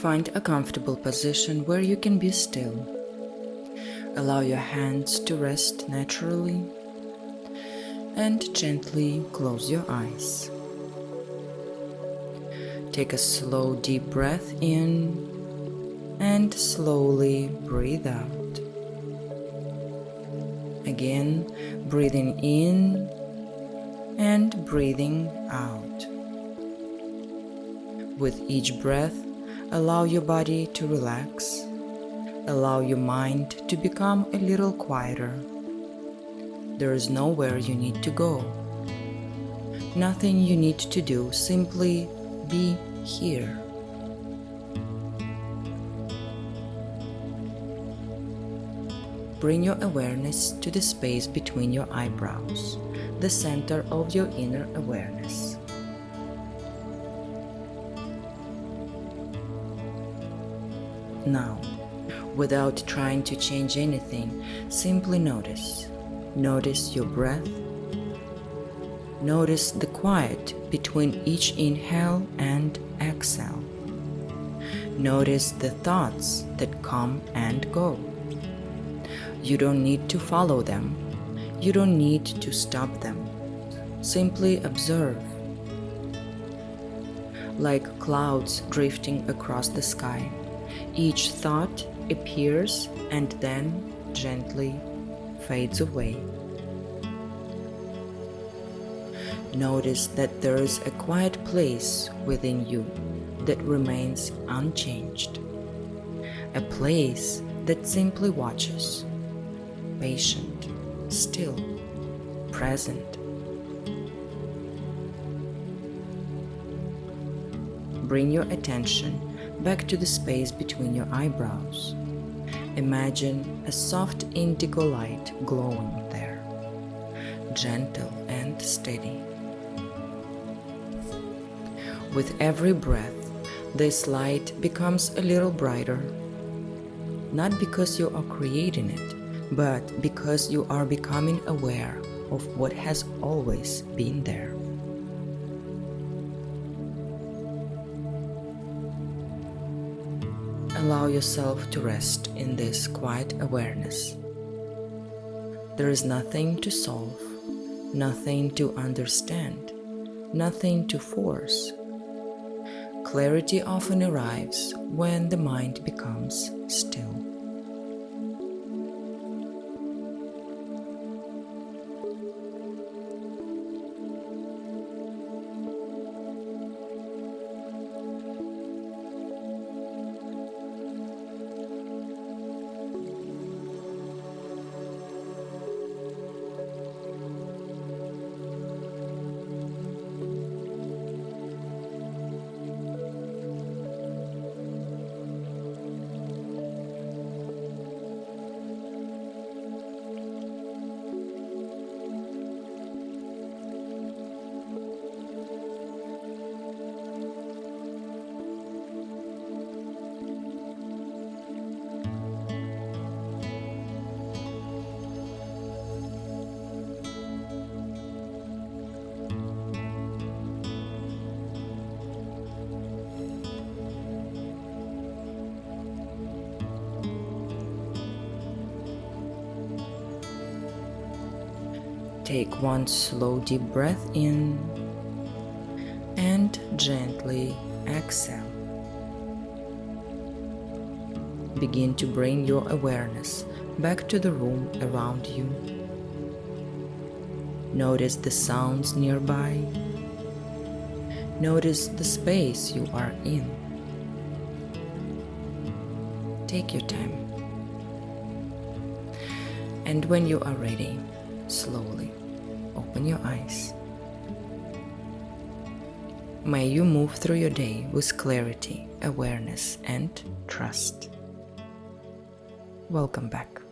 Find a comfortable position where you can be still. Allow your hands to rest naturally and gently close your eyes. Take a slow, deep breath in and slowly breathe out. Again, breathing in and breathing out. With each breath, allow your body to relax. Allow your mind to become a little quieter. There is nowhere you need to go. Nothing you need to do, simply be here. Bring your awareness to the space between your eyebrows, the center of your inner awareness. Now, without trying to change anything, simply notice. Notice your breath. Notice the quiet between each inhale and exhale. Notice the thoughts that come and go. You don't need to follow them. You don't need to stop them. Simply observe. Like clouds drifting across the sky, each thought appears and then gently fades away. Notice that there is a quiet place within you that remains unchanged. A place that simply watches, patient, still, present. Bring your attention back to the space between your eyebrows. Imagine a soft indigo light glowing there, gentle and steady. With every breath, this light becomes a little brighter, not because you are creating it, but because you are becoming aware of what has always been there. Allow yourself to rest in this quiet awareness. There is nothing to solve, nothing to understand, nothing to force. Clarity often arrives when the mind becomes still. Take one slow deep breath in and gently exhale. Begin to bring your awareness back to the room around you. Notice the sounds nearby. Notice the space you are in. Take your time. And when you are ready, slowly open your eyes. May you move through your day with clarity, awareness, and trust. Welcome back.